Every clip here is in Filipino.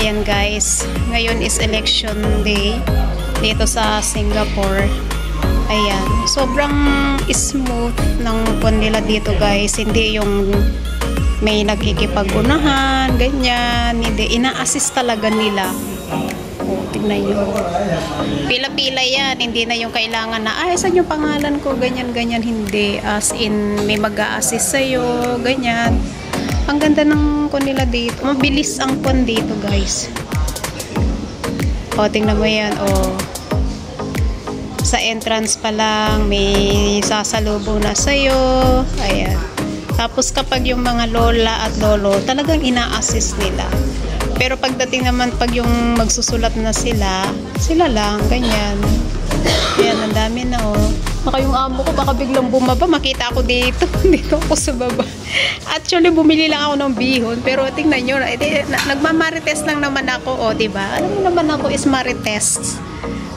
Ayan guys, ngayon is election day dito sa Singapore. Ayan, sobrang smooth ng pon nila dito guys. Hindi yung may nagkikipag-unahan, ganyan. Hindi, ina-assist talaga nila. O, tignan nyo. Pila-pila yan. Hindi na yung kailangan na, ay, saan yung pangalan ko? Ganyan-ganyan. Hindi. As in, may mag-a-assist sa'yo. Ganyan. Ang ganda ng pon nila dito. Mabilis ang pon dito guys. O, tingnan mo yan. O, sa entrance pa lang, may sasalubong na sa'yo. Ayan. Tapos kapag yung mga lola at lolo, talagang ina-assist nila. Pero pagdating naman, pag yung magsusulat na sila, sila lang, ganyan. Ayan, ang dami na oh. Baka yung amo ko, baka biglang bumaba, makita ako dito. Dito ako sa baba. Actually, bumili lang ako ng bihon. Pero tingnan nyo, nagmamarites lang naman ako, oh, diba? Alam mo naman ako is marites.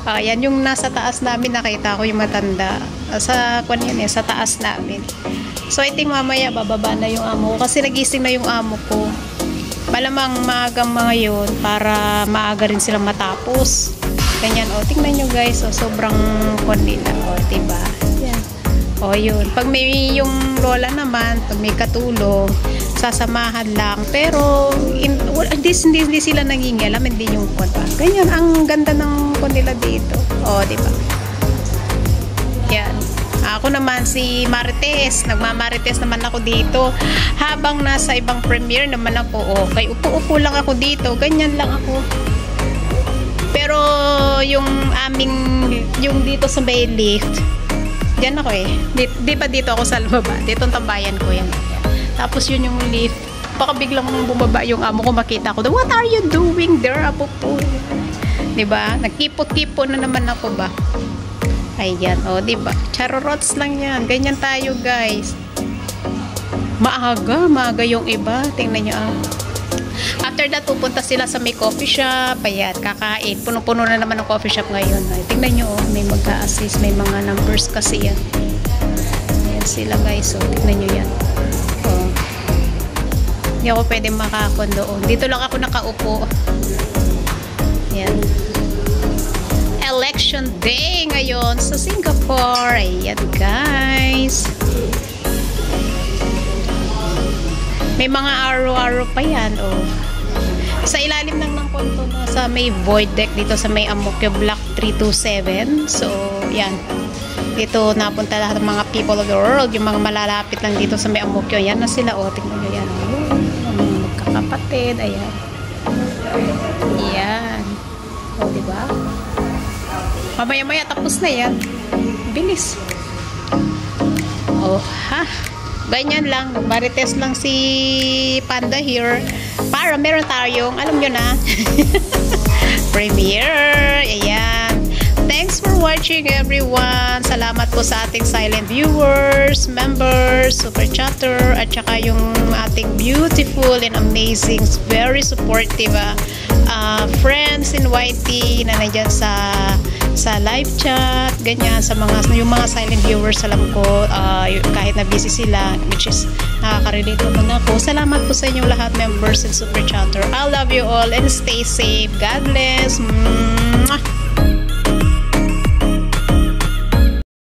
Ayan, yung nasa taas namin, nakita ko yung matanda. Sa taas namin. So, I think mamaya bababa na yung amo ko. Kasi nagising na yung amo ko. Malamang maagang mga yun para maaga rin silang matapos. Ganyan. O, tingnan nyo guys. O, sobrang nila. O, diba? Yan. O, yun. Pag may yung lola naman, pag may katulong, sasamahan lang. Pero, hindi sila nangingialam. Hindi yung kon pa. Ganyan. Ang ganda ng kon nila dito. O, diba? Yan. Ako naman si Marites, nagmamarites naman ako dito. Habang nasa ibang premiere naman ako, okay, upo-upo lang ako dito, ganyan lang ako. Pero yung yung dito sa may lift, diyan ako eh. Di ba dito ako sa baba? Dito ang tambayan ko yan. Tapos yun yung lift. Baka biglang bumaba yung amo ko, makita ko, what are you doing there, apo po? Diba? Nagkipot-kipot na naman ako ba? Ayan, o, diba? Charorots lang yan. Ganyan tayo, guys. Maaga yung iba. Tingnan nyo, ah. After that, pupunta sila sa may coffee shop. Ayan, kakain. Puno-puno na naman ang coffee shop ngayon. Ay, tingnan nyo, oh. May mag-a-assist. May mga numbers kasi yan. Ayan sila, guys. O, tingnan nyo yan. O. Hindi ako pwede makakon doon. Dito lang ako nakaupo. Ayan. Election day ngayon sa Singapore. Ayan guys. May mga araw-araw pa yan. Oh. Sa ilalim ng konto no, sa may void deck dito sa may Ang Mo Kio Block 327. So, yan. Dito napunta lahat ng mga people of the world. Yung mga malalapit lang dito sa may Ang Mo Kio. Yan na sila. O, tingnan nyo yan. Mga magkakapatid. Ayan. Yan. O, diba? Mamaya-maya tapos na yan. Bilis. Oh, ha? Ganyan lang. Marites lang si Panda here. Para meron tayong, alam nyo na, premiere. Ayan. Thanks for watching everyone. Salamat po sa ating silent viewers, members, super chatter, at saka yung ating beautiful and amazing, very supportive friends in YT na nandyan sa live chat, ganyan, sa yung mga silent viewers. Alam ko kahit na busy sila, which is nakaka-relate naman ako. Salamat po sa inyong lahat, members and super chatter. I love you all and stay safe. God bless. Mwah!